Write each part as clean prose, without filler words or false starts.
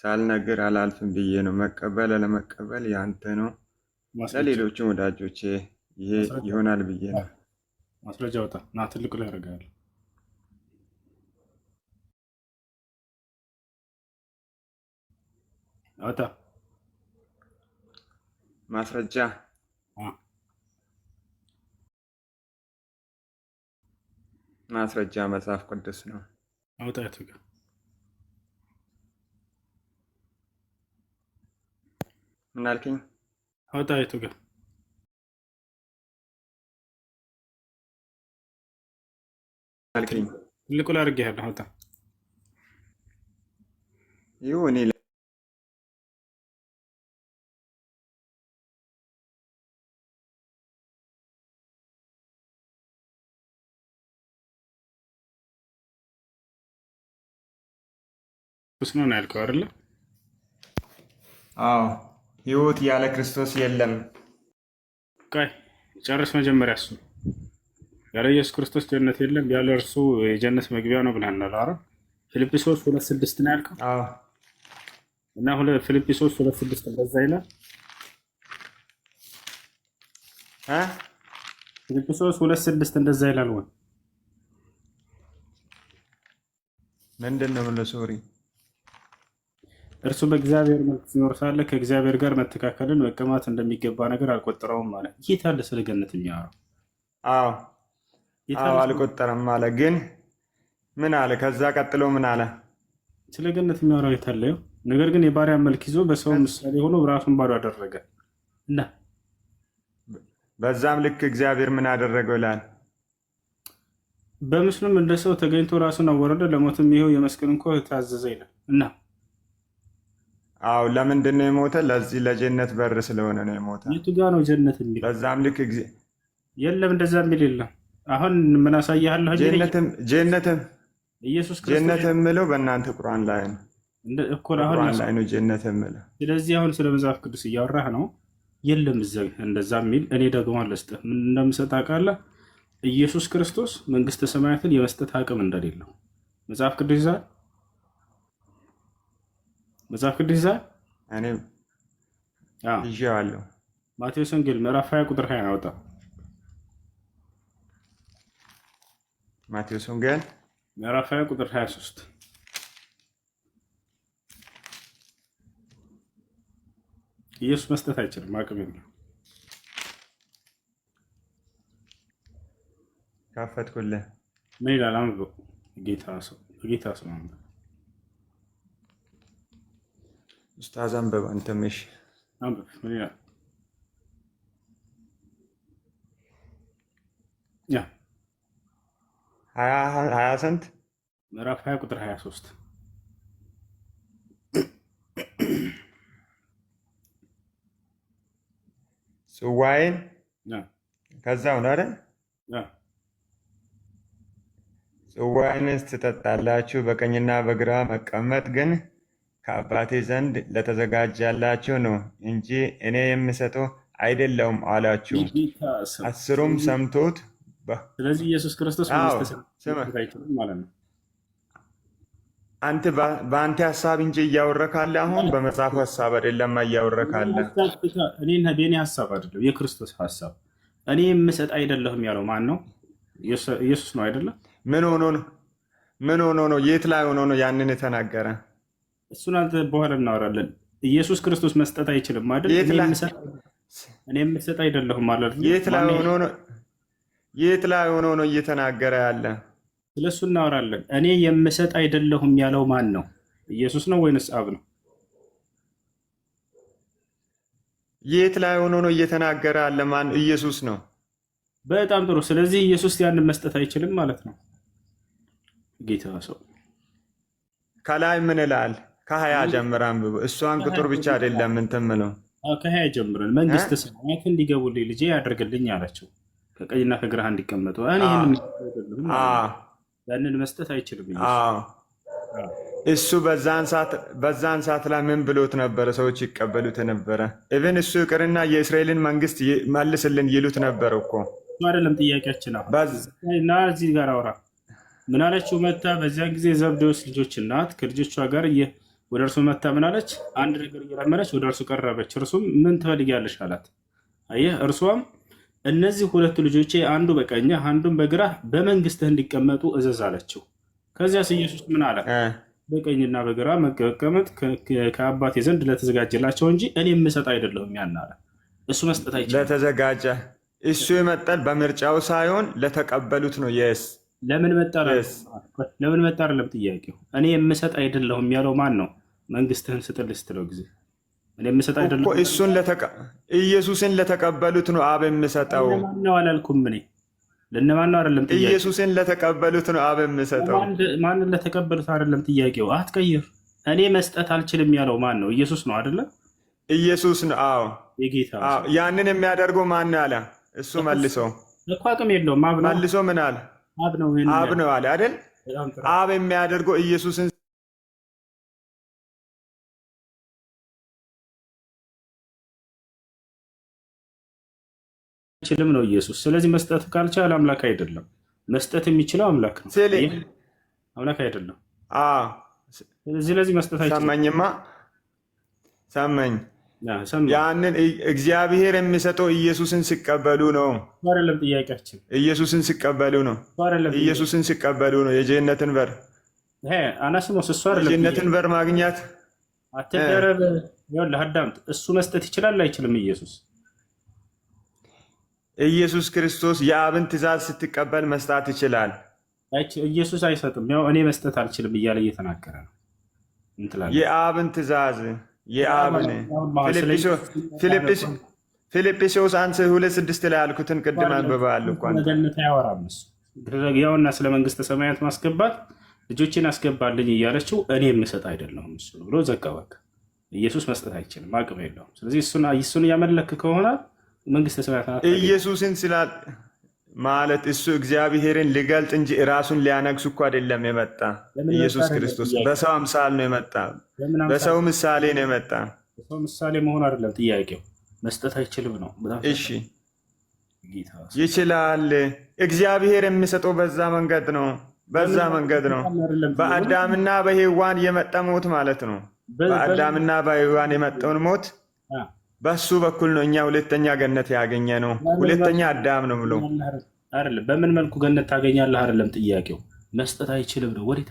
ሳልነግር አላልፍም ብዬ ነው። መቀበል አለመቀበል ያንተ ነው። ማስረጃ ለሌሎችም ወዳጆቼ ይሄ ማስረጃ ይሆናል ብዬ ነው። ማስረጃ አውጣ እና ትልቁ ላይ ያደርጋል። አውጣ ማስረጃ ማስረጃ መጽሐፍ ቅዱስ ነው። አውጣ የቱ ጋር ምን አልከኝ? አውጣ የቱ ጋር አልከኝ? ትልቁ ላይ አድርጌሃለሁ። አውጣ ይሁን ክርስቶስ ነው ያልከው አይደለ? አዎ ህይወት ያለ ክርስቶስ የለም። ቆይ ጨርስ መጀመሪያ። እሱ ያለ ኢየሱስ ክርስቶስ ጀነት የለም፣ ያለ እርሱ የጀነት መግቢያ ነው ብለናል። አረ ፊልጵስዩስ 2:6 ነው ያልከው አዎ እና ፊልጵስዩስ 2:6 እንደዛ ይላል። ፊልጵስዩስ 2:6 እንደዛ ይላል ወይ? ምንድን ነው የምለው? ሶሪ እርሱ በእግዚአብሔር መልክ ሲኖር ሳለ ከእግዚአብሔር ጋር መተካከልን መቀማት እንደሚገባ ነገር አልቆጠረውም ማለት። ጌታ አለ ስለ ገነት የሚያወራው። አዎ አልቆጠረም አለ። ግን ምን አለ? ከዛ ቀጥሎ ምን አለ? ስለ ገነት የሚያወራው የታለው? ነገር ግን የባሪያ መልክ ይዞ በሰው ምሳሌ ሆኖ ራሱን ባዶ አደረገ እና በዛም ልክ እግዚአብሔር ምን አደረገው ይላል። በምስሉም እንደ ሰው ተገኝቶ ራሱን አወረደ፣ ለሞትም ይኸው የመስቀል እንኳ ታዘዘ ይላል እና አዎ ለምንድን ነው የሞተ? ለዚህ ለጀነት በር ስለሆነ ነው የሞተ። የቱ ጋ ነው ጀነት የሚል? በዛም ልክ የለም እንደዛ የሚል የለም። አሁን ምን አሳያለሁ? ኢየሱስ ክርስቶስ ጀነት የምለው በእናንተ ቁርአን ላይ ነው እኮ ቁርአን ላይ ነው ጀነት የምለው። ስለዚህ አሁን ስለ መጽሐፍ ቅዱስ እያወራህ ነው። የለም እንደዛ የሚል። እኔ ደግሞ አልሰጥህ ምን እንደምሰጥ አውቃለህ። ኢየሱስ ክርስቶስ መንግስተ ሰማያትን የመስጠት አቅም እንደሌለው መጽሐፍ ቅዱስ ይዛል። መጽሐፍ ቅዱስ ይዛል። እኔ ይዤዋለሁ። ማቴዎስ ወንጌል ምዕራፍ 20 ቁጥር 20 አውጣ። ማቴዎስ ወንጌል ምዕራፍ 20 ቁጥር 23 ኢየሱስ መስጠት አይችልም፣ አቅም የለም። ከፈትኩልህ። ምን ይላል? አንብበው። ጌታ ሰው አንብበው። ኡስታዝ አንብበው አንተም። እሺ አንብብ። ምን ይላል? ያ 20 ስንት? ምዕራፍ 20 ቁጥር 23 ጽዋዬን ከዛው ነው አይደል? ጽዋዬንስ ትጠጣላችሁ፣ በቀኝና በግራ መቀመጥ ግን ከአባቴ ዘንድ ለተዘጋጀላችሁ ነው እንጂ እኔ የምሰጠው አይደለሁም አላችሁ። አስሩም ሰምቶት። ስለዚህ ኢየሱስ ክርስቶስ ማለት ነው። አንተ በአንተ ሀሳብ እንጂ እያወረካለ፣ አሁን በመጽሐፉ ሀሳብ አይደለም እያወረካለ። በእኔ ሀሳብ አይደለም፣ የክርስቶስ ሀሳብ። እኔ የምሰጥ አይደለሁም ያለው ማን ነው? ኢየሱስ ነው አይደለም? ምን ሆኖ ነው? የት ላይ ሆኖ ነው ያንን የተናገረ? እሱን አንተ በኋላ እናወራለን። ኢየሱስ ክርስቶስ መስጠት አይችልም አይደል? እኔ የምሰጥ አይደለሁም ማለት ነው። የት ላይ ሆኖ ነው እየተናገረ ያለ? ስለሱ እናወራለን። እኔ የምሰጥ አይደለሁም ያለው ማን ነው? ኢየሱስ ነው ወይንስ አብ ነው? የት ላይ ሆኖ ነው እየተናገረ ያለ? ማን? ኢየሱስ ነው። በጣም ጥሩ። ስለዚህ ኢየሱስ ያንን መስጠት አይችልም ማለት ነው። ጌታ ሰው ከላይ ምን ይላል? ከ20 ጀምረን አንብብ። እሷን ቁጥር ብቻ አይደለም እንትን ምለው ከ20 ጀምረን መንግስተ ሰማያት እንዲገቡልኝ ልጄ ያደርግልኝ አላቸው። ከቀኝና ከግራህ እንዲቀመጡ ያንን መስጠት አይችልም። እሱ በዛን ሰዓት ላይ ምን ብሎት ነበረ? ሰዎች ይቀበሉት ነበረ። ኢቭን እሱ ይቅርና የእስራኤልን መንግስት መልስልን ይሉት ነበር እኮ። አይደለም ጥያቄያችን እና እዚህ ጋር አውራ ምን አለችው? መታ በዚያን ጊዜ ዘብዴዎስ ልጆች እናት ከልጆቿ ጋር ወደ እርሱ መታ ምን አለች? አንድ ነገር እየለመነች ወደ እርሱ ቀረበች። እርሱም ምን ትፈልጊያለሽ አላት። አየህ፣ እርሷም እነዚህ ሁለቱ ልጆቼ አንዱ በቀኝህ አንዱም በግራህ በመንግስትህ እንዲቀመጡ እዘዝ አለችው። ከዚያስ ኢየሱስ ምን አለ? በቀኝና በግራ መቀመጥ ከአባቴ ዘንድ ለተዘጋጀላቸው እንጂ እኔ የምሰጥ አይደለሁም። ያን አለ። እሱ መስጠት አይችልም። ለተዘጋጀ እሱ ይመጣል በምርጫው ሳይሆን ለተቀበሉት ነው። የስ ለምን መጣ? ለምን መጣ አይደለም ጥያቄው። እኔ የምሰጥ አይደለሁም ያለው ማን ነው? መንግስትህን ስጥልህ ስትለው ጊዜ እኔ የምሰጥ አይደለሁም እሱን ኢየሱስን ለተቀበሉት ነው አብ የምሰጠው። ለማን ነው አላልኩም እኔ። ለነማን ነው አይደለም ጥያቄው። ኢየሱስን ለተቀበሉት ነው አብ የምሰጠው። ማንን ለተቀበሉት አይደለም ጥያቄው። አትቀይር። እኔ መስጠት አልችልም ያለው ማን ነው? ኢየሱስ ነው አይደለም? ኢየሱስ ነው። አዎ የጌታ ያንን የሚያደርገው ማን ነው አለ። እሱ መልሶ እኮ አቅም የለውም። አብ ነው መልሶ ምን አለ? አብ ነው አለ አይደል? አብ የሚያደርገው ኢየሱስን ችልም ነው ኢየሱስ። ስለዚህ መስጠት ካልቻለ አምላክ አይደለም። መስጠት የሚችለው አምላክ ነው፣ አምላክ አይደለም። ስለዚህ መስጠት አይችልም። ሰማኝማ ሰማኝ። ያንን እግዚአብሔር የሚሰጠው ኢየሱስን ሲቀበሉ ነው አይደለም? ጥያቄያችን ኢየሱስን ሲቀበሉ ነው። ኢየሱስን ሲቀበሉ ነው የጀነትን በር አናስሞስ እሱ አይደለም የጀነትን በር ማግኘት። አትደረብ። ይኸውልህ አዳምጥ። እሱ መስጠት ይችላል አይችልም? ኢየሱስ ክርስቶስ የአብን ትእዛዝ ስትቀበል መስጠት ይችላል። ኢየሱስ አይሰጥም። ያው እኔ መስጠት አልችልም እያለ እየተናገረ ነው። የአብን ትእዛዝ የአብን ፊልጵስዩስ 1:2-6 ላይ ያልኩትን ቅድም አንብበሃል እኮ አንተ። ገነት አያወራም እሱ። ያውና ስለ መንግስተ ሰማያት ማስገባት ልጆችን አስገባልኝ እያለችው እኔ የምሰጥ አይደለሁም እሱ ብሎ ዘጋ። በቃ ኢየሱስ መስጠት አይችልም፣ አቅም የለውም። ስለዚህ እሱን እያመለክ ከሆነ መንግስተ ሰማያት ኢየሱስን ስላል ማለት እሱ እግዚአብሔርን ሊገልጥ እንጂ ራሱን ሊያነግስ እኮ አይደለም የመጣ። ኢየሱስ ክርስቶስ በሰው አምሳል ነው የመጣ፣ በሰው ምሳሌ ነው የመጣ። በሰው ምሳሌ መሆን አይደለም ጥያቄው፣ መስጠት አይችልም ነው። እሺ ይችላል። እግዚአብሔር የሚሰጠው በዛ መንገድ ነው፣ በዛ መንገድ ነው። በአዳምና በሔዋን የመጣ ሞት ማለት ነው። በአዳምና በሔዋን የመጣውን ሞት በሱ በኩል ነው እኛ ሁለተኛ ገነት ያገኘ ነው። ሁለተኛ አዳም ነው ብሎ አይደለም። በምን መልኩ ገነት ታገኛለህ አይደለም ጥያቄው። መስጠት አይችልም ነው። ወዴት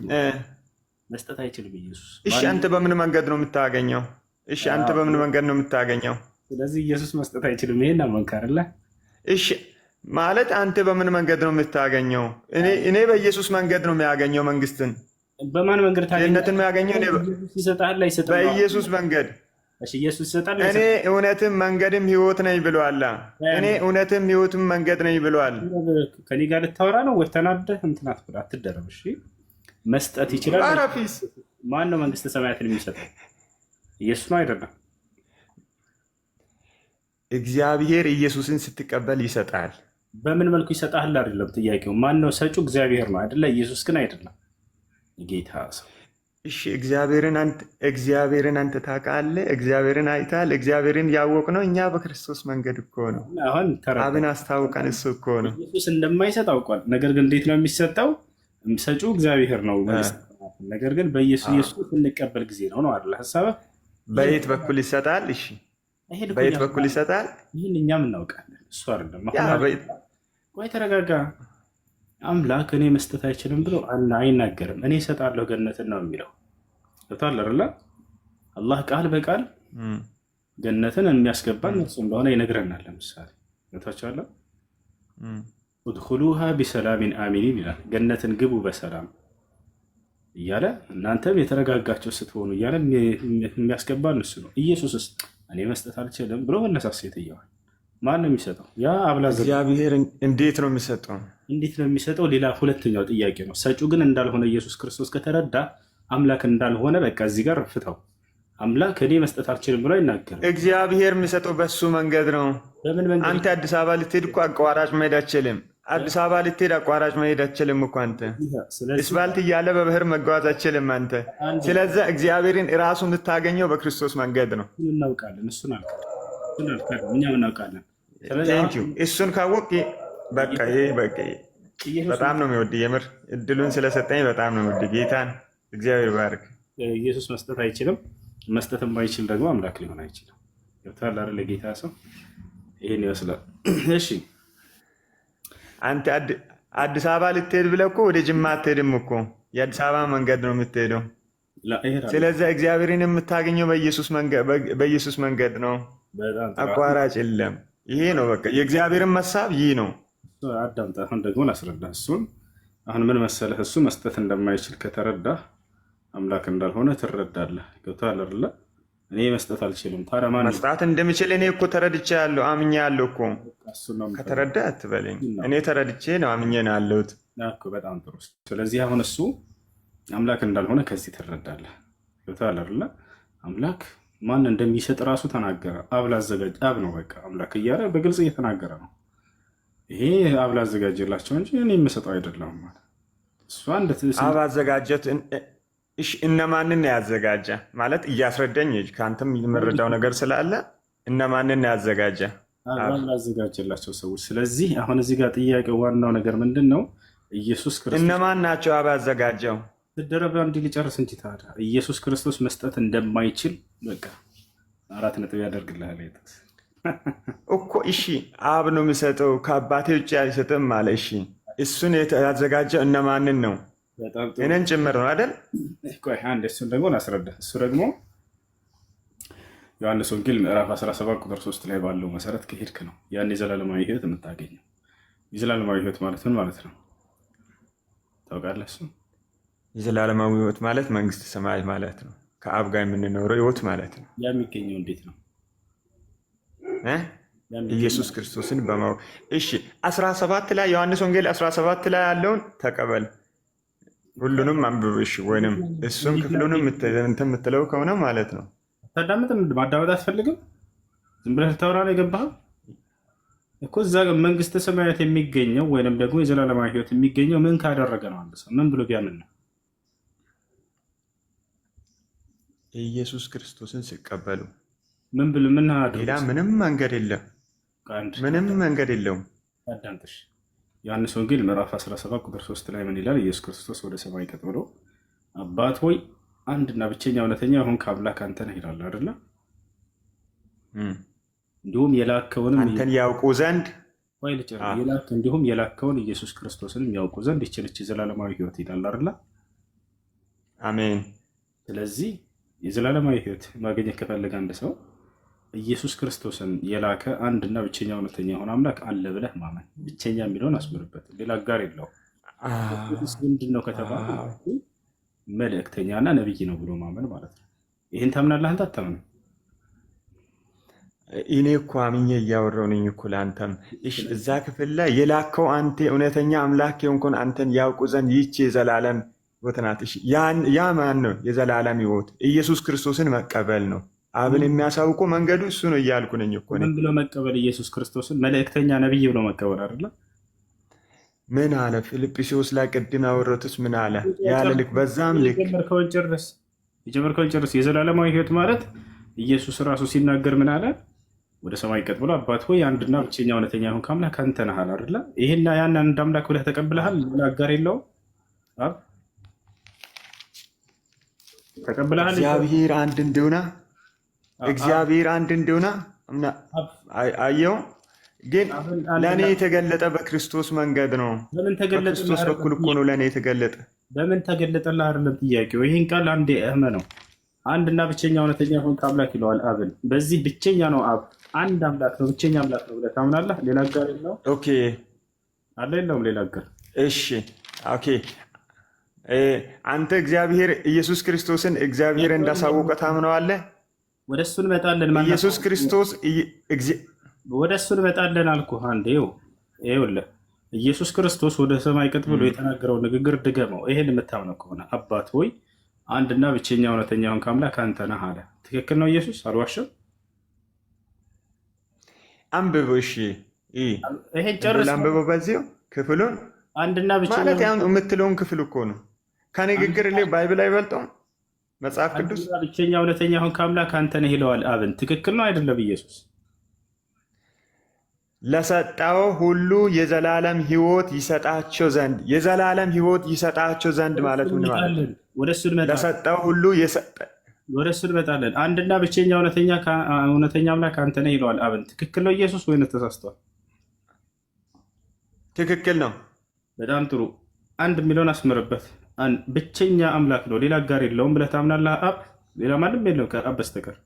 መስጠት አይችልም ኢየሱስ። እሺ አንተ በምን መንገድ ነው የምታገኘው? እሺ አንተ በምን መንገድ ነው የምታገኘው? ስለዚህ ኢየሱስ መስጠት አይችልም። ይሄን አመንክ አይደለ? እሺ ማለት አንተ በምን መንገድ ነው የምታገኘው? እኔ በኢየሱስ መንገድ ነው የሚያገኘው መንግስትን። በማን መንገድ ታገኛለህ? ገነትን የሚያገኘው ይሰጣል አይሰጥም? በኢየሱስ መንገድ። እሺ ኢየሱስ ይሰጣል። እኔ እውነትም መንገድም ህይወት ነኝ ብሏል። እኔ እውነትም ህይወትም መንገድ ነኝ ብሏል። ከኔ ጋር ልታወራ ነው ወይ? ተናደህ እንትናት ብላ አትደረብ። እሺ መስጠት ይችላል። አረፊስ ማን ነው መንግስተ ሰማያትን የሚሰጠው? ኢየሱስ ነው አይደለም? እግዚአብሔር ኢየሱስን ስትቀበል ይሰጣል። በምን መልኩ ይሰጣል አይደለም ጥያቄው። ማን ነው ሰጪው? እግዚአብሔር ነው አይደለ? ኢየሱስ ግን አይደለም። ጌታ ሰው እሺ እግዚአብሔርን አንተ ታውቃለህ? እግዚአብሔርን አይተሃል? እግዚአብሔርን ያወቅነው እኛ በክርስቶስ መንገድ እኮ ነው። አብን አስታውቀን እሱ እኮ ነው። ኢየሱስ እንደማይሰጥ አውቋል። ነገር ግን እንዴት ነው የሚሰጠው? ሰጪው እግዚአብሔር ነው። ነገር ግን በኢየሱስ እንቀበል ጊዜ ነው ነው አይደል ሐሳብህ? በየት በኩል ይሰጣል? እሺ በየት በኩል ይሰጣል? ይህን እኛም እናውቃለን። እሱ አይደለም። ቆይ ተረጋጋ። አምላክ እኔ መስጠት አይችልም ብሎ አይናገርም። እኔ እሰጣለሁ ገነትን ነው የሚለው። ገብቶሃል አይደለ? አላህ ቃል በቃል ገነትን የሚያስገባን እሱ እንደሆነ ይነግረናል። ለምሳሌ ገብቷችኋል? ኡድኹሉሃ ቢሰላሚን አሚኒን ይላል። ገነትን ግቡ በሰላም እያለ እናንተም የተረጋጋቸው ስትሆኑ እያለ የሚያስገባን እሱ ነው። ኢየሱስስ እኔ መስጠት አልችልም ብሎ መነሳት ሴትየዋል። ማን ነው የሚሰጠው? ያ አብላዘ እግዚአብሔር እንዴት ነው የሚሰጠው? እንዴት ነው የሚሰጠው? ሌላ ሁለተኛው ጥያቄ ነው። ሰጪው ግን እንዳልሆነ ኢየሱስ ክርስቶስ ከተረዳ አምላክ እንዳልሆነ በቃ እዚህ ጋር ፍታው። አምላክ እኔ መስጠት አልችልም ብሎ አይናገርም። እግዚአብሔር የሚሰጠው በሱ መንገድ ነው። በምን መንገድ? አንተ አዲስ አበባ ልትሄድ እኮ አቋራጭ መሄድ አትችልም። አዲስ አበባ ልትሄድ አቋራጭ መሄድ አትችልም እኮ አንተ። እስፋልት እያለ በባህር መጓዝ አትችልም አንተ። ስለዚህ እግዚአብሔርን እራሱ የምታገኘው በክርስቶስ መንገድ ነው። እናውቃለን። እሱን አልካድም። እኛም እናውቃለን። እሱን ካወቅ በቃ በጣም ነው የሚወድ። የምር እድሉን ስለሰጠኝ በጣም ነው የሚወድ። ጌታን እግዚአብሔር ባርክ። ኢየሱስ መስጠት አይችልም። መስጠት የማይችል ደግሞ አምላክ ሊሆን አይችልም። ገብቶሃል አይደል? ለጌታ ሰው ይሄን ይመስላል። እሺ አንተ አዲስ አበባ ልትሄድ ብለህ እኮ ወደ ጅማ አትሄድም እኮ፣ የአዲስ አበባ መንገድ ነው የምትሄደው። ስለዚህ እግዚአብሔርን የምታገኘው በኢየሱስ መንገድ ነው። አቋራጭ የለም። ይሄ ነው በቃ የእግዚአብሔርን መሳብ ይህ ነው። አዳምጣ። አሁን ደግሞ ላስረዳህ እሱን። አሁን ምን መሰለህ፣ እሱ መስጠት እንደማይችል ከተረዳህ አምላክ እንዳልሆነ ትረዳለህ። ገብቶሃል አይደለ? እኔ መስጠት አልችልም። ታዲያ ማን መስጠት እንደሚችል እኔ እኮ ተረድቻለሁ፣ አምኛለሁ እኮ። ከተረዳህ አትበለኝ። እኔ ተረድቼ ነው አምኜ ነው ያለሁት። በጣም ጥሩ። ስለዚህ አሁን እሱ አምላክ እንዳልሆነ ከዚህ ትረዳለህ። ገብቶሃል አይደለ? አምላክ ማን እንደሚሰጥ ራሱ ተናገረ። አብ ላዘጋጅ፣ አብ ነው በቃ አምላክ እያለ በግልጽ እየተናገረ ነው። ይሄ አብ ላዘጋጀላቸው እንጂ እኔ የምሰጠው አይደለም ማለት እሷ አብ አዘጋጀት። እነማንን ያዘጋጀ ማለት እያስረዳኝ፣ ከአንተም የምረዳው ነገር ስላለ እነማንን ያዘጋጀ? አብ ላዘጋጀላቸው ሰዎች። ስለዚህ አሁን እዚህ ጋር ጥያቄው ዋናው ነገር ምንድን ነው? ኢየሱስ ክርስቶስ እነማን ናቸው አብ ያዘጋጀው? ትደረብ እንዲ ሊጨርስ እንጂ ታዲያ ኢየሱስ ክርስቶስ መስጠት እንደማይችል በቃ 4 ነጥብ ያደርግልሃል እኮ። እሺ አብ ነው የሚሰጠው ከአባቴ ውጭ አይሰጥም አለ። እሺ እሱን ያዘጋጀው እነማንን ነው? እኔን ጭምር ነው አይደል? አንድ እሱን ደግሞ ላስረዳ። እሱ ደግሞ ዮሐንስ ወንጌል ምዕራፍ 17 ቁጥር 3 ላይ ባለው መሰረት ከሄድክ ነው ያን የዘላለማዊ ሕይወት የምታገኘው። የዘላለማዊ ሕይወት ማለት ምን ማለት ነው ታውቃለህ? እሱ የዘላለማዊ ሕይወት ማለት መንግስተ ሰማያት ማለት ነው። ከአብ ጋር የምንኖረው ሕይወት ማለት ነው። ያ የሚገኘው እንዴት ነው? ኢየሱስ ክርስቶስን በማወቅ። እሺ 17 ላይ ዮሐንስ ወንጌል 17 ላይ ያለውን ተቀበል፣ ሁሉንም አንብብ። እሺ ወይንም እሱም ክፍሉንም እንትን የምትለው ከሆነ ማለት ነው። ታዳምጥም ማዳመጥ አትፈልግም? ዝም ብለህ ልታወራ ነው የገባኸው እኮ። እዛ መንግስተ ሰማያት የሚገኘው ወይንም ደግሞ የዘላለማዊ ሕይወት የሚገኘው ምን ካደረገ ነው? አንድ ሰው ምን ብሎ ቢያምን ነው? ኢየሱስ ክርስቶስን ሲቀበሉ። ምን ብሎ ምን አድርጎ? ሌላ ምንም መንገድ የለም። ምንም መንገድ የለውም። አዳምጥሽ። ዮሐንስ ወንጌል ምዕራፍ 17 ቁጥር 3 ላይ ምን ይላል? ኢየሱስ ክርስቶስ ወደ ሰማይ ቀጥ ብሎ አባት ሆይ አንድና ብቸኛ እውነተኛ የሆንክ አምላክ አንተ ነህ ይላል አይደለ? እንዲሁም የላከውንም አንተን ያውቁ ዘንድ እንዲሁም የላከውን ኢየሱስ ክርስቶስንም ያውቁ ዘንድ ይህች የዘላለማዊ ሕይወት ይላል አይደለ? አሜን። ስለዚህ የዘላለማዊ ሕይወት ማግኘት ከፈለገ አንድ ሰው ኢየሱስ ክርስቶስን የላከ አንድና ብቸኛ እውነተኛ የሆነ አምላክ አለ ብለህ ማመን። ብቸኛ የሚለውን አስምርበት፣ ሌላ ጋር የለውም። ምንድን ነው ከተባለ መልእክተኛና ነቢይ ነው ብሎ ማመን ማለት ነው። ይህን ታምናለህ አንተ? አታምንም? እኔ እኮ አምኜ እያወራሁ ነኝ እኮ ለአንተም። እዛ ክፍል ላይ የላከው አንተ እውነተኛ አምላክ የሆንከውን አንተን ያውቁ ዘንድ ይህች የዘላለም ሕይወት ናት። ያ ማን ነው? የዘላለም ሕይወት ኢየሱስ ክርስቶስን መቀበል ነው። አብን የሚያሳውቁ መንገዱ እሱ ነው እያልኩ ነኝ እኮ። ምን ብሎ መቀበል? ኢየሱስ ክርስቶስን መልእክተኛ ነቢይ ብሎ መቀበል አይደለ? ምን አለ? ፊልጵስዩስ ላይ ቅድም ያወረቱስ ምን አለ? ያለ ልክ በዛም ልክ የጀመርከውን ጨርስ። የዘላለማዊ ሕይወት ማለት ኢየሱስ ራሱ ሲናገር ምን አለ? ወደ ሰማይ ቀጥ ብሎ አባት ሆይ አንድና ብቸኛ እውነተኛ የሆንክ አምላክ አንተ ነህ አይደለ? ይሄና ያን አንድ አምላክ ብለህ ተቀብለሃል። ሌላ አጋር የለውም። ተቀብለሃል። እግዚአብሔር አንድ እንደሆነ አየው። ግን ለእኔ የተገለጠ በክርስቶስ መንገድ ነው። በክርስቶስ በኩል እኮ ነው ለእኔ የተገለጠ። በምን ተገለጠልህ አይደለም ጥያቄው። ይህን ቃል አንድ እመነው። አንድና ብቸኛ እውነተኛ የሆንክ አምላክ ይለዋል አብን። በዚህ ብቸኛ ነው አብ፣ አንድ አምላክ ነው፣ ብቸኛ አምላክ ነው ብለህ ታምናለህ? ሌላ አጋር የለውም። ኦኬ አለ የለውም ሌላ አጋር። እሺ ኦኬ። አንተ እግዚአብሔር ኢየሱስ ክርስቶስን እግዚአብሔር እንዳሳወቀ ታምነዋለህ? ወደ እሱ እንመጣለን። ኢየሱስ ክርስቶስ ወደ እሱ እንመጣለን አልኩህ። አንዴ ይኸውልህ ኢየሱስ ክርስቶስ ወደ ሰማይ ቀጥ ብሎ የተናገረው ንግግር ድገመው። ይሄን የምታምነው ከሆነ አባት ሆይ አንድና ብቸኛ እውነተኛ የሆንክ አምላክ አንተ ነህ አለ። ትክክል ነው። ኢየሱስ አልዋሸም። አንብበው። እሺ ይሄን ጨርስ። አንብበው በዚሁ ክፍሉን። አንድና ብቸኛ ማለት ያው የምትለውን ክፍል እኮ ነው። ከንግግር ላይ ባይብል አይበልጠውም መጽሐፍ ቅዱስ። ብቸኛ እውነተኛ የሆንክ አምላክ አንተ ነህ ይለዋል አብን። ትክክል ነው አይደለም? ኢየሱስ ለሰጠው ሁሉ የዘላለም ሕይወት ይሰጣቸው ዘንድ የዘላለም ሕይወት ይሰጣቸው ዘንድ ማለት ምን ማለት ነው? ወደ እሱ እንመጣለን። ለሰጠው ሁሉ ወደ እሱ እንመጣለን። አንድና ብቸኛ እውነተኛ አምላክ አንተ ነህ ይለዋል አብን። ትክክል ነው ኢየሱስ ወይስ ተሳስቷል? ትክክል ነው። በጣም ጥሩ። አንድ የሚለውን አስምርበት። ብቸኛ አምላክ ነው፣ ሌላ አጋር የለውም ብለህ ታምናለህ? አብ ሌላ ማንም የለው ከአብ በስተቀር።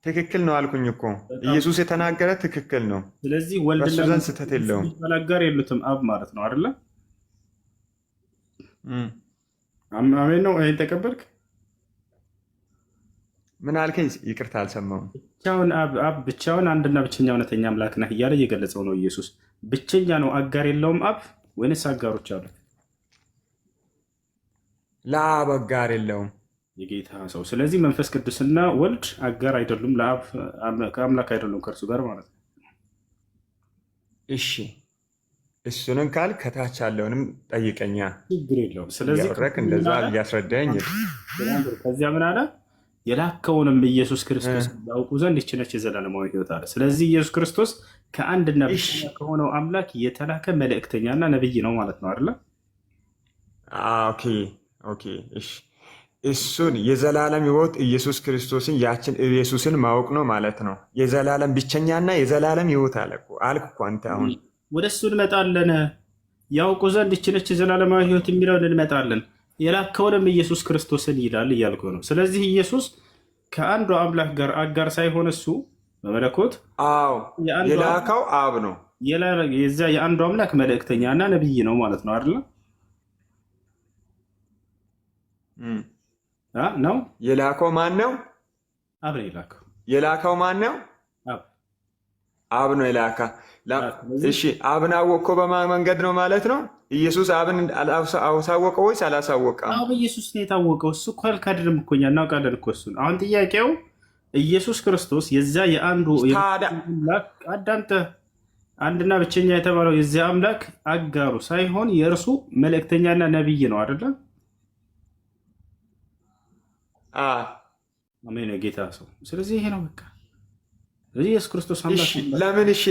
ትክክል ነው አልኩኝ እኮ ኢየሱስ የተናገረ ትክክል ነው። ስለዚህ በሱ ወልድና ዘንድ ስህተት የለውም። አጋር የሉትም አብ ማለት ነው አይደለ? አሜን ነው። ይሄን ተቀበልክ? ምን አልከኝ? ይቅርታ አልሰማሁም። ብቻውን አብ ብቻውን አንድና ብቸኛ እውነተኛ አምላክ ነህ እያለ እየገለጸው ነው ኢየሱስ። ብቸኛ ነው፣ አጋር የለውም አብ ወይንስ አጋሮች አሉት? ለአብ አጋር የለውም የጌታ ሰው። ስለዚህ መንፈስ ቅዱስና ወልድ አጋር አይደሉም፣ ለአብ ከአምላክ አይደሉም ከእርሱ ጋር ማለት ነው። እሺ እሱንም ካል ከታች ያለውንም ጠይቀኛ፣ ችግር የለውም። ስለዚህ እንደዛ እያስረዳኝ ከዚያ ምን አለ? የላከውንም ኢየሱስ ክርስቶስ ያውቁ ዘንድ ይህች ነች የዘላለማዊ ሕይወት አለ። ስለዚህ ኢየሱስ ክርስቶስ ከአንድና ብቸኛ ከሆነው አምላክ የተላከ መልእክተኛና ነብይ ነው ማለት ነው አይደለ? ኦኬ እሺ። እሱን የዘላለም ሕይወት ኢየሱስ ክርስቶስን ያችን ኢየሱስን ማወቅ ነው ማለት ነው። የዘላለም ብቸኛና የዘላለም ሕይወት አልኩ እኮ አንተ። አሁን ወደ እሱ እንመጣለን። ያውቁ ዘንድ ይህች ነች የዘላለማዊ ሕይወት የሚለውን እንመጣለን። የላከውንም ኢየሱስ ክርስቶስን ይላል እያልኩ ነው። ስለዚህ ኢየሱስ ከአንዱ አምላክ ጋር አጋር ሳይሆን እሱ በመለኮት የላከው አብ ነው። የዚያ የአንዱ አምላክ መልእክተኛ እና ነብይ ነው ማለት ነው አይደለ? ነው የላከው ማን ነው? አብ ነው የላከው። የላከው ማን ነው? አብ ነው የላካ። እሺ አብን አወቅኮ በማን መንገድ ነው ማለት ነው? ኢየሱስ አብን አሳወቀው ወይስ አላሳወቀም? አብ ኢየሱስ ነው የታወቀው። እሱ እኮ አልካድንም እኮ እኛ እናውቃለን እኮ እሱን። አሁን ጥያቄው ኢየሱስ ክርስቶስ የዚያ የአንዱ አዳምጠ አንድና ብቸኛ የተባለው የዚያ አምላክ አጋሩ ሳይሆን የእርሱ መልእክተኛና ነብይ ነው አይደለም? አሜን ጌታ ሰው። ስለዚህ ይሄ ነው በቃ። ስለዚህ ኢየሱስ ክርስቶስ አምላክ ለምን? እሺ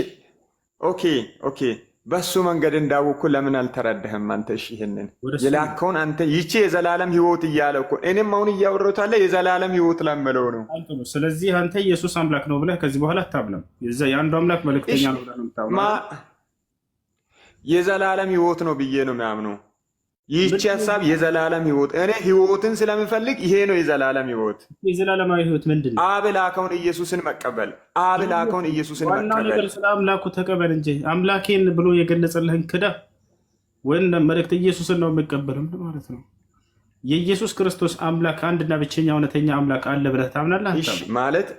ኦኬ በሱ መንገድ እንዳወቅኩ ለምን አልተረዳህም አንተ? እሺ ይሄንን የላከውን አንተ ይቺ የዘላለም ሕይወት እያለ እኮ እኔም አሁን እያወራሁት አለ የዘላለም ሕይወት ለምለው ነው። ስለዚህ አንተ ኢየሱስ አምላክ ነው ብለህ ከዚህ በኋላ አታምንም። የአንዱ አምላክ መልእክተኛ ነው ብለህ ነው የምታምነው። የዘላለም ሕይወት ነው ብዬ ነው የሚያምነው። ይህቺ ሀሳብ የዘላለም ሕይወት እኔ ሕይወትን ስለምፈልግ ይሄ ነው የዘላለም ሕይወት። የዘላለማዊ ሕይወት ምንድን ነው? አብ ላከውን ኢየሱስን መቀበል። አብ ላከውን ኢየሱስን መቀበል። ዋናው ነገር ስለ አምላኩ ተቀበል እንጂ አምላኬን ብሎ የገለጸልህን ክዳ ወይም መልእክት ኢየሱስን ነው የሚቀበልም ማለት ነው። የኢየሱስ ክርስቶስ አምላክ አንድና ብቸኛ እውነተኛ አምላክ አለ ብለህ ታምናለህ? ማለት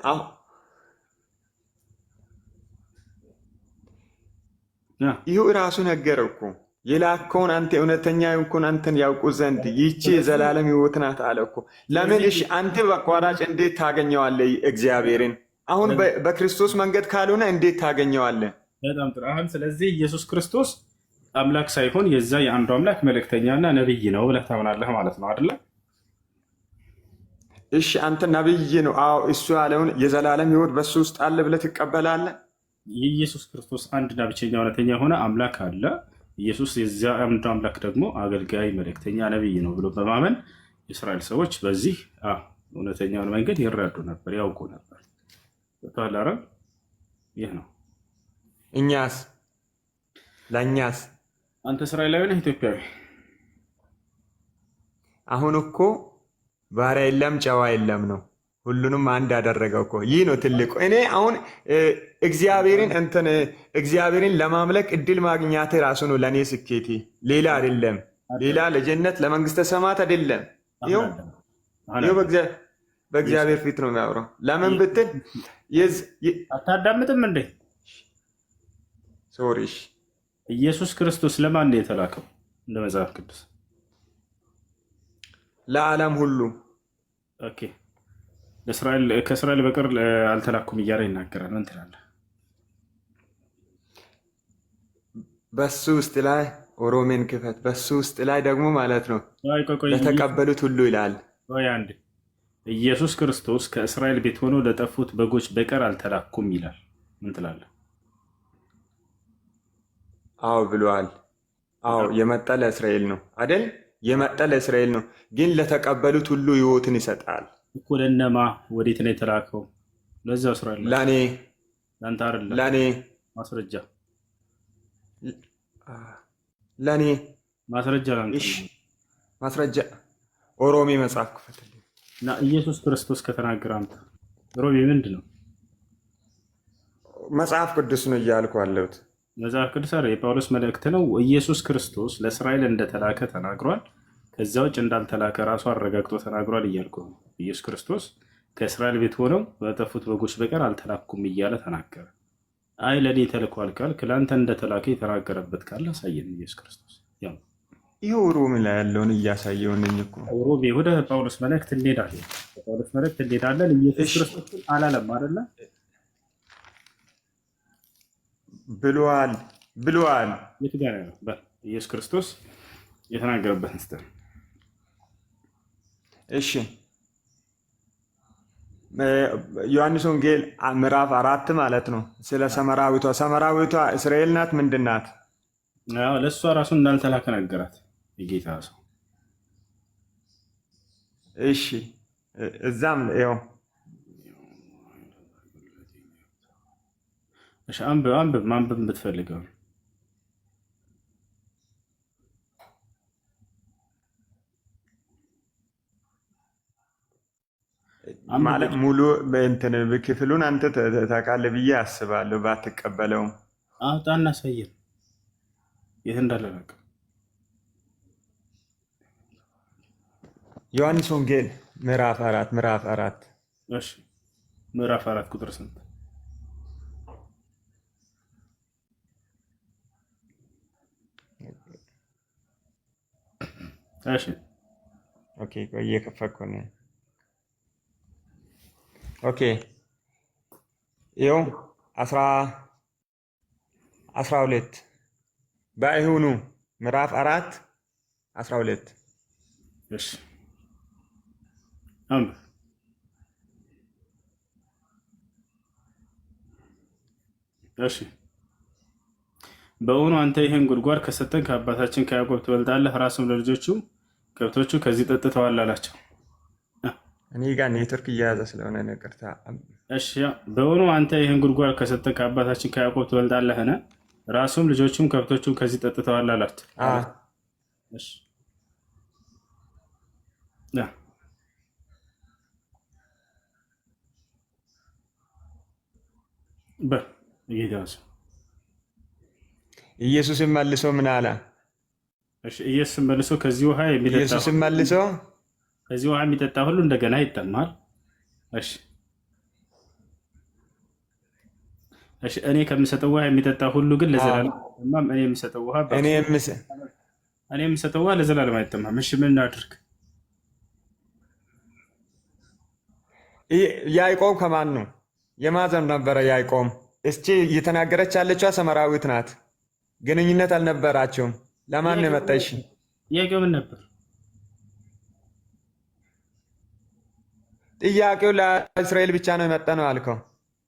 ይሁ እራሱ ነገረው እኮ የላከውን አንተ እውነተኛ ይሁን አንተን ያውቁ ዘንድ ይህቺ የዘላለም ሕይወት ናት አለ እኮ። ለምን? እሺ አንተ በአቋራጭ እንዴት ታገኘዋለህ እግዚአብሔርን? አሁን በክርስቶስ መንገድ ካልሆነ እንዴት ታገኘዋለህ? በጣም ጥሩ። አሁን ስለዚህ ኢየሱስ ክርስቶስ አምላክ ሳይሆን የዛ የአንዱ አምላክ መልእክተኛና ነብይ ነው ብለህ ታምናለህ ማለት ነው አይደለ? እሺ አንተ ነብይ ነው፣ አዎ እሱ ያለውን የዘላለም ሕይወት በሱ ውስጥ አለ ብለህ ትቀበላለህ? የኢየሱስ ክርስቶስ አንድና ብቸኛ እውነተኛ የሆነ አምላክ አለ። ኢየሱስ የዚያ አንዱ አምላክ ደግሞ አገልጋይ መልእክተኛ ነብይ ነው ብሎ በማመን የእስራኤል ሰዎች በዚህ እውነተኛውን መንገድ ይረዱ ነበር፣ ያውቁ ነበር። ተላረ ይህ ነው። ለእኛስ አንተ እስራኤላዊ ነህ ኢትዮጵያዊ? አሁን እኮ ባሪያ የለም ጨዋ የለም ነው፣ ሁሉንም አንድ ያደረገው እኮ ይህ ነው ትልቁ። እኔ አሁን እግዚአብሔርን ለማምለክ እድል ማግኛት ራሱ ነው ለእኔ ስኬቴ፣ ሌላ አይደለም። ሌላ ለጀነት ለመንግስተ ሰማት አይደለም። ይኸው በእግዚአብሔር ፊት ነው የሚያወራው። ለምን ብትል አታዳምጥም እንዴ? ሶሪሽ ኢየሱስ ክርስቶስ ለማን ነው የተላከው? እንደ መጽሐፍ ቅዱስ ለዓለም ሁሉ። ኦኬ ከእስራኤል በቀር አልተላኩም እያለ ይናገራል። ምን ትላለህ? በሱ ውስጥ ላይ ኦሮሜን ክፈት። በሱ ውስጥ ላይ ደግሞ ማለት ነው ለተቀበሉት ሁሉ ይላል። ኢየሱስ ክርስቶስ ከእስራኤል ቤት ሆነው ለጠፉት በጎች በቀር አልተላኩም ይላል። ምን ትላለህ? አዎ ብሏል። አዎ የመጣ ለእስራኤል ነው አይደል? የመጣ ለእስራኤል ነው፣ ግን ለተቀበሉት ሁሉ ሕይወትን ይሰጣል እኮ። ለነማ ወዴት ነው የተላከው? ለዛ እስራኤል ነው። ለእኔ ለአንተ አይደለም። ለእኔ ማስረጃ ለእኔ ማስረጃ ላንተ ማስረጃ ኦሮሜ መጽሐፍ ክፈትልኝ እና ኢየሱስ ክርስቶስ ከተናገረ አንተ ሮሜ ምንድን ነው? መጽሐፍ ቅዱስ ነው እያልኩ አለሁት። መጽሐፍ ቅዱስ አይደል? የጳውሎስ መልእክት ነው። ኢየሱስ ክርስቶስ ለእስራኤል እንደተላከ ተናግሯል። ከዚያ ውጭ እንዳልተላከ ራሱ አረጋግጦ ተናግሯል እያልኩ ነው። ኢየሱስ ክርስቶስ ከእስራኤል ቤት ሆነው በጠፉት በጎች በቀር አልተላኩም እያለ ተናገረ። አይ ለእኔ ተልኳል ካልክ ለአንተ እንደተላከ የተናገረበት ካለ አሳየን። ኢየሱስ ክርስቶስ ይኸው ሮሜ ላይ ያለውን እያሳየውን እኮ። ሮሜ ወደ ጳውሎስ መልእክት እንሄዳለን። ጳውሎስ መልእክት እንሄዳለን። ኢየሱስ ክርስቶስ አላለም አይደለ? ብሏል። የት ጋር ነው? ኢየሱስ ክርስቶስ የተናገረበትን ስተን እሺ፣ ዮሐንስ ወንጌል ምዕራፍ 4 ማለት ነው። ስለ ሰመራዊቷ እስራኤል ናት። ምንድን ናት? ለእሷ ራሱ እንዳልተላከ ነገራት የጌታ ሰው። እሺ፣ እዛም ያው አንብብ ማንበብ የምትፈልገው ማለት ሙሉ በእንትን ክፍሉን አንተ ታውቃለህ ብዬ አስባለሁ። ባትቀበለውም አውጣና አሳየን የት እንዳለ በቃ። ዮሐንስ ወንጌል ምዕራፍ 4 እሺ፣ ምዕራፍ 4 ቁጥር ስንት? እሺ ኦኬ፣ እየከፈትኩ ነው። ኦኬ ይኸው 12 በይሁኑ ምዕራፍ 4:12 እሺ እሺ በእውኑ አንተ ይህን ጉድጓድ ከሰጠን ከአባታችን ከያዕቆብ ትበልጣለህ፣ ራሱም ለልጆቹ ከብቶቹ ከዚህ ጠጥተዋል አላቸው። እኔ ጋር ኔትወርክ እየያዘ ስለሆነ ይቅርታ። እሺ በእውኑ አንተ ይህን ጉድጓድ ከሰጠን ከአባታችን ከያዕቆብ ትበልጣለህን፣ ራሱም ልጆቹም ከብቶቹም ከዚህ ጠጥተዋል አላቸው። እሺ ኢየሱስም መልሶ ምን አለ? ኢየሱስም መልሶ ከዚህ ውሃ የሚጠጣ ሁሉ እንደገና ይጠማል። እሺ እኔ ከምሰጠው ውሃ የሚጠጣ ሁሉ ግን ለዘላለም አይጠማም። እኔ የምሰጠው ውሃ ለዘላለም አይጠማም። እሺ ምን እናድርግ? ያዕቆብ ከማን ነው? የማዘን ነበረ ያዕቆብ። እስቺ እየተናገረች ያለችዋ ሰመራዊት ናት። ግንኙነት አልነበራቸውም። ለማን ነው የመጣሽ? ጥያቄው ምን ነበር? ጥያቄው ለእስራኤል ብቻ ነው የመጣ ነው አልከው።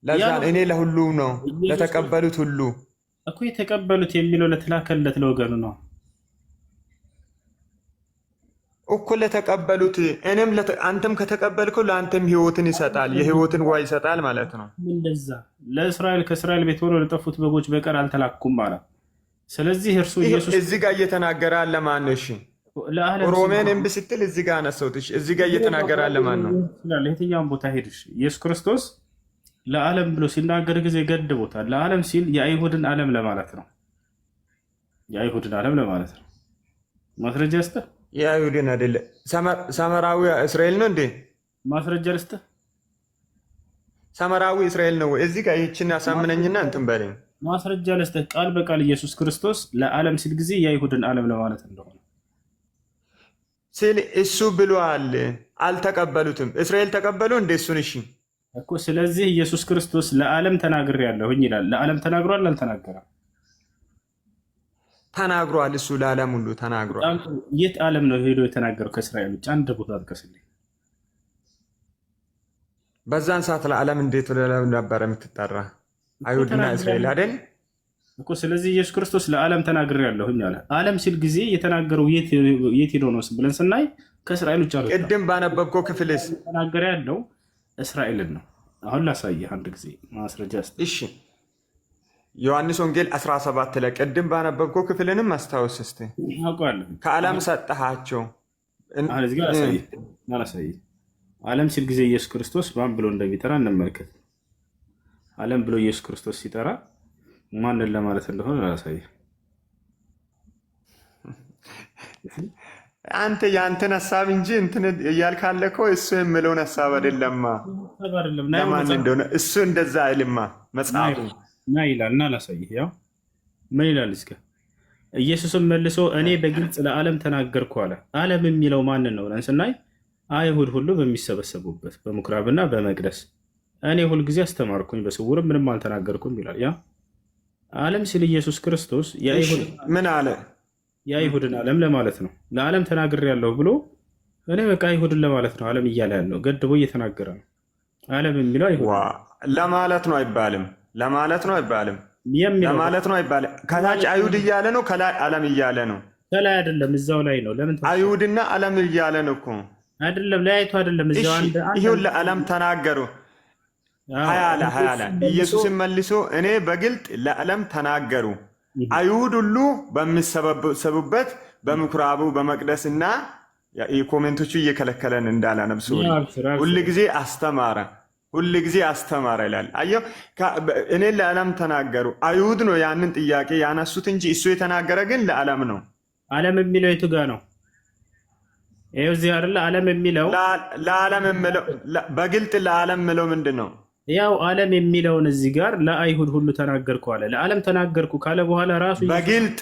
ለዛ እኔ ለሁሉ ነው ለተቀበሉት ሁሉ እኮ። የተቀበሉት የሚለው ለተላከለት ለወገኑ ነው እኮ ለተቀበሉት። እኔም አንተም ከተቀበልከው ለአንተም ሕይወትን ይሰጣል፣ የሕይወትን ውሃ ይሰጣል ማለት ነው። እንደዛ ለእስራኤል ከእስራኤል ቤት ሆኖ ለጠፉት በጎች በቀር አልተላኩም ማለት። ስለዚህ እርሱ ኢየሱስ እዚህ ጋር እየተናገረ አለ ማን ነው? እሺ ሮሜን እምቢ ስትል እዚህ ጋር አነሳሁት። እዚህ ጋር እየተናገረ አለ ማን ነው? የትኛውን ቦታ ሄድሽ? ኢየሱስ ክርስቶስ ለዓለም ብሎ ሲናገር ጊዜ ገድቦታል። ለዓለም ሲል የአይሁድን ዓለም ለማለት ነው። የአይሁድን ዓለም ለማለት ነው። ማስረጃ ስጠህ። የአይሁድን አይደለ ሰመራዊ እስራኤል ነው እንዴ? ማስረጃ ልስጥህ። ሰመራዊ እስራኤል ነው ወይ? እዚህ ጋር ይህችን ያሳምነኝና እንትን በለኝ። ማስረጃ ልስጥህ። ቃል በቃል ኢየሱስ ክርስቶስ ለዓለም ሲል ጊዜ የአይሁድን ዓለም ለማለት እንደሆነ ሲል እሱ ብሏል። አልተቀበሉትም። እስራኤል ተቀበሉ እንደ እሱን። እሺ እኮ ስለዚህ ኢየሱስ ክርስቶስ ለዓለም ተናግሬያለሁኝ ይላል። ለዓለም ተናግሯል አልተናገረም? ተናግሯል። እሱ ለዓለም ሁሉ ተናግሯል። የት ዓለም ነው ሄዶ የተናገረው? ከእስራኤል ውጭ አንድ ቦታ ጥቀስልኝ። በዛን ሰዓት ለዓለም እንዴት ነበር የምትጠራ? አይሁድና እስራኤል አይደል እኮ። ስለዚህ ኢየሱስ ክርስቶስ ለዓለም ተናግሬያለሁኝ አለ። ዓለም ሲል ጊዜ የተናገረው የት ሄዶ ነው ብለን ስናይ ከእስራኤል ውጭ አለ። ቅድም ባነበብከው ክፍልስ ተናገረ ያለው እስራኤልን ነው። አሁን ላሳየህ አንድ ጊዜ ማስረጃ ስ እሺ፣ ዮሐንስ ወንጌል 17 ላይ ቅድም ባነበብከው ክፍልንም አስታውስ እስቲ። አውቀዋለሁ። ከዓለም ሰጠሃቸው። እዚህ ጋር ላሳየህ። ዓለም ሲል ጊዜ ኢየሱስ ክርስቶስ ማን ብሎ እንደሚጠራ እንመልከት። ዓለም ብሎ ኢየሱስ ክርስቶስ ሲጠራ ማንን ለማለት እንደሆነ ላሳየህ። አንተ የአንተን ሀሳብ እንጂ እንትን እያልካለ እኮ እሱ የምለውን ሀሳብ አይደለማ። ለማን እንደሆነ እሱ እንደዛ አይልማ መጽሐፉ ና ይላል። እና ላሳይህ። ያው ምን ይላል? እስከ ኢየሱስም መልሶ እኔ በግልጽ ለዓለም ተናገርኩ አለ። ዓለም የሚለው ማንን ነው ብለን ስናይ አይሁድ ሁሉ በሚሰበሰቡበት በምኩራብና በመቅደስ እኔ ሁልጊዜ አስተማርኩኝ፣ በስውርም ምንም አልተናገርኩም ይላል። ያ ዓለም ሲል ኢየሱስ ክርስቶስ ምን አለ? የአይሁድን ዓለም ለማለት ነው። ለዓለም ተናግሬያለሁ ብሎ እኔ በቃ አይሁድን ለማለት ነው ዓለም እያለ ያለው ገድቦ እየተናገረ ነው። ዓለም የሚለው አይሁድ ለማለት ነው አይባልም። ለማለት ነው አይባልም። ለማለት ነው አይባልም። ከታች አይሁድ እያለ ነው፣ ከላይ ዓለም እያለ ነው። ከላይ አይደለም፣ እዛው ላይ ነው። ለምን አይሁድና ዓለም እያለ ነው እኮ አይደለም፣ ለያይቶ አይደለም። እዛው አንድ ይሁን ለዓለም ተናገሩ ሀያላ ኢየሱስን መልሶ እኔ በግልጥ ለዓለም ተናገሩ። አይሁድ ሁሉ በሚሰበሰቡበት በምኩራቡ በመቅደስና ኮሜንቶቹ እየከለከለን እንዳላነብስ ሁል ጊዜ አስተማረ፣ ሁል ጊዜ አስተማረ ይላል። አየው፣ እኔ ለዓለም ተናገሩ። አይሁድ ነው ያንን ጥያቄ ያነሱት እንጂ እሱ የተናገረ ግን ለዓለም ነው። ዓለም የሚለው የቱ ጋ ነው? ይኸው እዚህ አይደለ? ዓለም የሚለው ለዓለም የሚለው በግልጥ ለዓለም የሚለው ምንድን ነው? ያው ዓለም የሚለውን እዚህ ጋር ለአይሁድ ሁሉ ተናገርኩ አለ። ለዓለም ተናገርኩ ካለ በኋላ ራሱ በግልጥ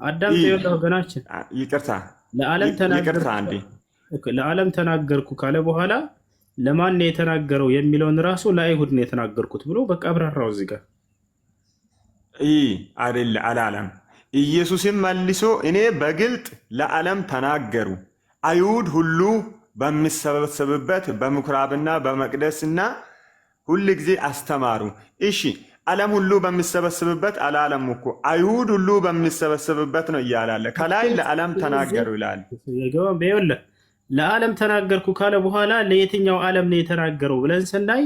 አዳም ተወለ ወገናችን፣ ይቅርታ ለዓለም ተናገርኩ ካለ በኋላ ለማን ነው የተናገረው የሚለውን ራሱ ለአይሁድ ነው የተናገርኩት ብሎ በቃ አብራራው። እዚህ ጋር አይደለ አላለም። ኢየሱስም መልሶ እኔ በግልጥ ለዓለም ተናገሩ፣ አይሁድ ሁሉ በሚሰበሰብበት በምኩራብና በመቅደስና ሁል ጊዜ አስተማሩ። እሺ፣ ዓለም ሁሉ በሚሰበሰብበት አላለም እኮ አይሁድ ሁሉ በሚሰበሰብበት ነው እያላለ ከላይ ለዓለም ተናገሩ ይላል። ለዓለም ተናገርኩ ካለ በኋላ ለየትኛው ዓለም ነው የተናገረው ብለን ስናይ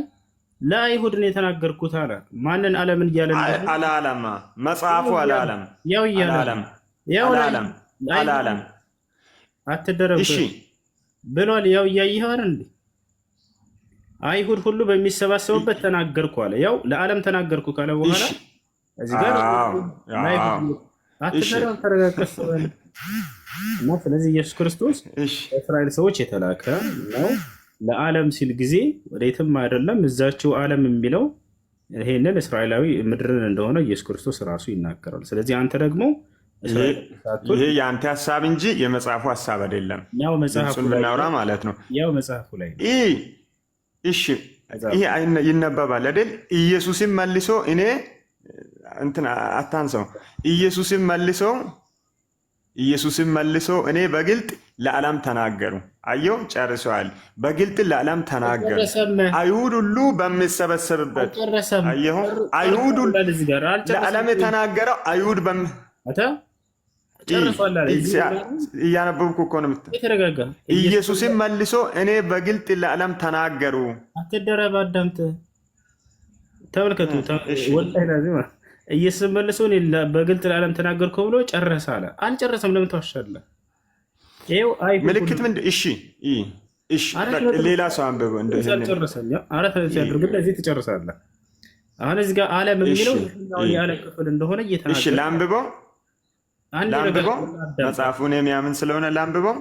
ለአይሁድ ነው የተናገርኩት አለ። ማንን ዓለምን እያለ አላለም? መጽሐፉ አላለም። ያው እያለም አላለም። አትደረብ ብሏል። ያው እያየኸው አይደል? አይሁድ ሁሉ በሚሰባሰቡበት ተናገርኩ አለ። ያው ለዓለም ተናገርኩ ካለ በኋላ እዚህ ጋር አትደረብ፣ ተረጋግጠህ እና ስለዚህ ኢየሱስ ክርስቶስ ለእስራኤል ሰዎች የተላከ ነው። ለዓለም ሲል ጊዜ ወዴትም አይደለም፣ እዛችው ዓለም የሚለው ይሄንን እስራኤላዊ ምድርን እንደሆነ ኢየሱስ ክርስቶስ ራሱ ይናገራል። ስለዚህ አንተ ደግሞ ይሄ የአንተ ሀሳብ እንጂ የመጽሐፉ ሀሳብ አይደለም። ያው መጽሐፉ ብናወራ ማለት ነው። ያው መጽሐፉ ላይ እሺ፣ ይሄ ይነበባል አይደል? ኢየሱስም መልሶ እኔ እንትን አታንሰው። ኢየሱስም መልሶ እኔ በግልጥ ለዓለም ተናገሩ። አየው፣ ጨርሰዋል። በግልጥ ለዓለም ተናገሩ፣ አይሁድ ሁሉ በሚሰበሰብበት። አየው፣ አይሁድ ሁሉ ለዓለም የተናገረው አይሁድ እያነበብኩ እኮ ነው። ኢየሱስም መልሶ እኔ በግልጥ ለዓለም ተናገሩ። አትደረብ፣ አዳምጥ፣ ተመልከቱ። ኢየሱስ መልሶ በግልጥ ለዓለም ተናገርኩ ብሎ ጨረሰ አለ። አልጨረሰም። ለምን ተዋሻለህ? ምልክት ምንድን? እሺ፣ ሌላ ሰው አንብበ እንደዚህ ትጨርሳለህ። አሁን እዚህ ጋር ዓለም የሚለው የዓለም ክፍል እንደሆነ እየተናገረ ላንብበው መጽሐፉን የሚያምን ስለሆነ ላንብበው።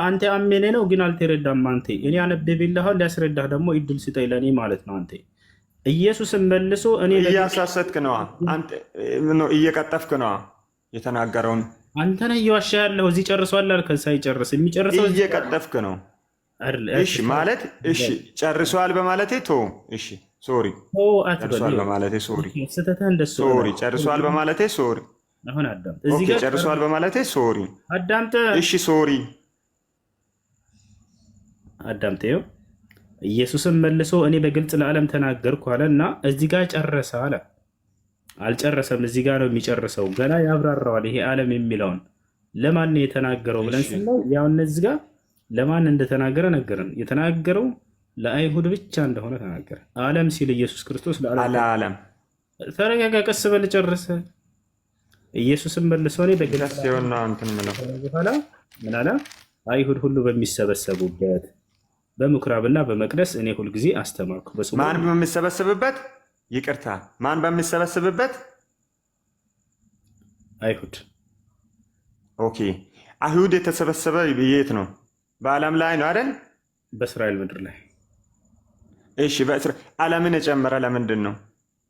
አንተ አሜኔ ነው ግን አልተረዳም። አንተ እኔ አነብብልሃለሁ፣ ሊያስረዳህ ደግሞ እድል ስጠኝ ለእኔ ማለት ነው። አንተ ኢየሱስም መልሶ እኔ እያሳሰትክ ነዋ፣ እየቀጠፍክ ነዋ የተናገረውን። አንተ ነህ እየዋሻ ያለኸው። እዚህ ጨርሷል አልከን፣ ሳይጨርስ የሚጨርሰው እየቀጠፍክ ነው። እሺ ማለት እሺ፣ ጨርሷል በማለቴ እሺ፣ ሶሪ፣ ጨርሷል በማለቴ ሶሪ፣ ጨርሷል በማለቴ ሶሪ። አሁን አዳምጥ፣ እዚህ ጋር ጨርሷል በማለቴ ሶሪ፣ አዳምጥ። እሺ፣ ሶሪ፣ አዳምጥ። ይኸው ኢየሱስም መልሶ እኔ በግልጽ ለዓለም ተናገርኩ አለ እና እዚህ ጋር ጨረሰ አለ። አልጨረሰም፣ እዚህ ጋር ነው የሚጨርሰው። ገና ያብራራዋል። ይሄ ዓለም የሚለውን ለማን ነው የተናገረው ብለን ስንለው ያው እነዚህ ጋር ለማን እንደተናገረ ነገረን። የተናገረው ለአይሁድ ብቻ እንደሆነ ተናገረ። ዓለም ሲል ኢየሱስ ክርስቶስ ለዓለም። ተረጋጋ፣ ቀስ በል ጨርሰ። ኢየሱስም መልሶ እኔ በግልጽ በኋላ ምን አለ? አይሁድ ሁሉ በሚሰበሰቡበት በምኩራብና በመቅደስ እኔ ሁልጊዜ አስተማርኩ። ማን በሚሰበሰብበት? ይቅርታ፣ ማን በሚሰበሰብበት? አይሁድ። ኦኬ፣ አይሁድ የተሰበሰበ የት ነው? በዓለም ላይ ነው አይደል? በእስራኤል ምድር ላይ። እሺ፣ ዓለምን የጨመረ ለምንድን ነው?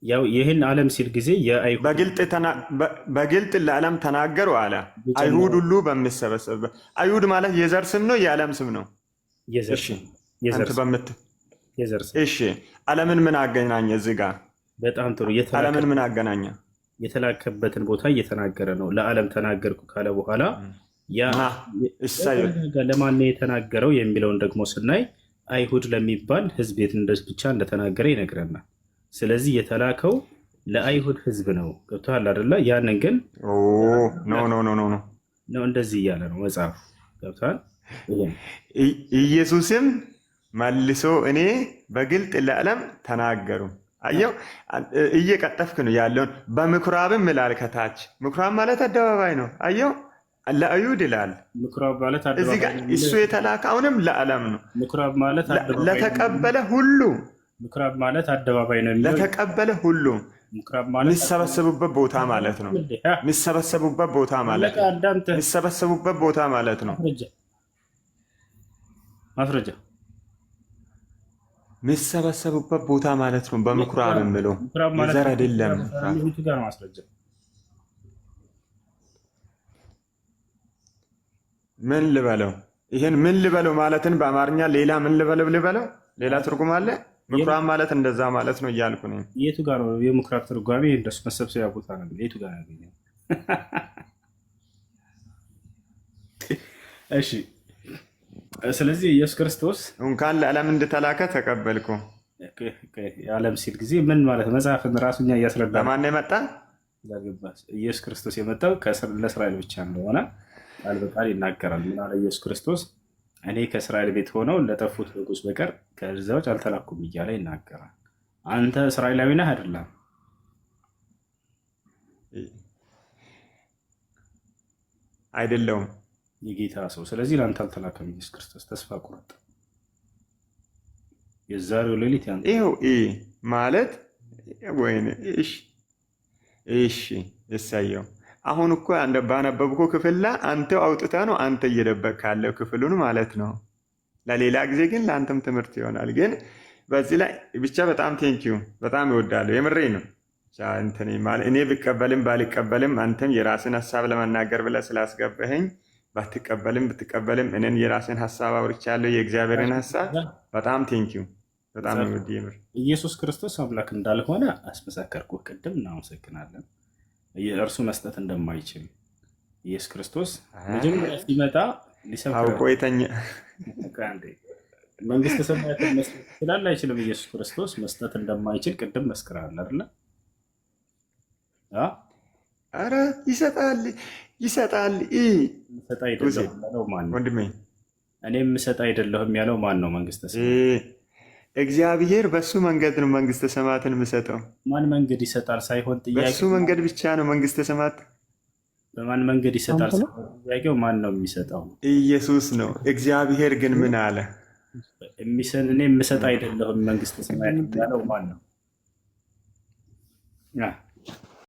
ያው ይህን ዓለም ሲል ጊዜ በግልጥ ለዓለም ተናገሩ አለ። አይሁድ ሁሉ በሚሰበሰብበት። አይሁድ ማለት የዘር ስም ነው የዓለም ስም ነው? እሺ፣ ዓለምን ምን አገናኘ እዚህ ጋር? በጣም ጥሩ። ዓለምን ምን አገናኘ? የተላከበትን ቦታ እየተናገረ ነው። ለዓለም ተናገርኩ ካለ በኋላ ለማን የተናገረው የሚለውን ደግሞ ስናይ አይሁድ ለሚባል ሕዝብ ብቻ እንደተናገረ ይነግረናል። ስለዚህ የተላከው ለአይሁድ ሕዝብ ነው። ገብቶሃል አይደለ? ያንን ግን ነው እንደዚህ እያለ ነው መጽሐፉ። ገብቶሃል? ኢየሱስም መልሶ እኔ በግልጥ ለዓለም ተናገሩ። አየው፣ እየቀጠፍክ ነው ያለውን። በምኩራብም ይላል ከታች። ምኩራብ ማለት አደባባይ ነው። አየው፣ ለአይሁድ ይላል። እዚህ ጋር እሱ የተላከ አሁንም ለዓለም ነው። ለተቀበለ ሁሉ ምኩራብ ማለት አደባባይ ነው። ለተቀበለ ሁሉ የሚሰበሰቡበት ቦታ ማለት ነው። የሚሰበሰቡበት ቦታ ማለት ነው። የሚሰበሰቡበት ቦታ ማለት ነው። ማስረጃ የሚሰበሰቡበት ቦታ ማለት ነው። በምኩራብ የምለው ዘር አይደለም። ምን ልበለው? ይህን ምን ልበለው ማለትን በአማርኛ ሌላ ምን ልበለው? ሌላ ትርጉም አለ? ምኩራብ ማለት እንደዛ ማለት ነው እያልኩ ነው። የቱ ጋር ነው የምኩራብ ትርጓሜ? እንደሱ መሰብሰቢያ ቦታ ነው። የቱ ጋር ያገኘው? እሺ፣ ስለዚህ ኢየሱስ ክርስቶስ እንኳን ለዓለም እንደተላከ ተቀበልኩ። የዓለም ሲል ጊዜ ምን ማለት መጽሐፍን ራሱኛ እያስረዳ ለማን ነው የመጣ? ኢየሱስ ክርስቶስ የመጣው ለእስራኤል ብቻ እንደሆነ ቃል በቃል ይናገራል። ምን አለ ኢየሱስ ክርስቶስ? እኔ ከእስራኤል ቤት ሆነው ለጠፉት በጎች በቀር ከዚያ ውጭ አልተላኩም እያለ ይናገራል። አንተ እስራኤላዊ ነህ አይደለም? አይደለውም፣ የጌታ ሰው። ስለዚህ ለአንተ አልተላከም ኢየሱስ ክርስቶስ። ተስፋ ቁረጥ። የዛሬው ሌሊት ያን ይኸው ማለት ወይኔ። እሺ እሳየው። አሁን እኮ ባነበብኩ ክፍል ላይ አንተው አውጥተህ ነው አንተ እየደበቅ ካለው ክፍሉን ማለት ነው። ለሌላ ጊዜ ግን ለአንተም ትምህርት ይሆናል። ግን በዚህ ላይ ብቻ በጣም ቴንኪዩ፣ በጣም ይወዳለሁ። የምሬ ነው። እኔ ብቀበልም ባልቀበልም አንተም የራስን ሀሳብ ለመናገር ብለህ ስላስገባኸኝ ባትቀበልም ብትቀበልም እኔን የራስን ሀሳብ አውርቻለሁ፣ የእግዚአብሔርን ሀሳብ። በጣም ቴንኪዩ፣ በጣም ይወድ። የምር ኢየሱስ ክርስቶስ አምላክ እንዳልሆነ አስመሰከርኩ ቅድም። እናመሰግናለን። እርሱ መስጠት እንደማይችል ኢየሱስ ክርስቶስ መጀመሪያ ሲመጣ አውቆ የተኛ መንግስተ ሰማያትን መስጠት ይችላል አይችልም? ኢየሱስ ክርስቶስ መስጠት እንደማይችል ቅድም መስክራል አይደለ? አረ ይሰጣል። ወንድሜ እኔም ምሰጥ አይደለሁም ያለው ማን ነው? መንግስተ ሰማያት እግዚአብሔር በሱ መንገድ ነው መንግስተ ሰማያትን የምሰጠው። ማን መንገድ ይሰጣል ሳይሆን ጥያቄው በሱ መንገድ ብቻ ነው መንግስተ ሰማያት። በማን መንገድ ይሰጣል ሳይሆን ጥያቄው ማን ነው የሚሰጠው? ኢየሱስ ነው። እግዚአብሔር ግን ምን አለ? እኔ የምሰጥ አይደለሁም መንግስተ ሰማያት ያለው ማን ነው?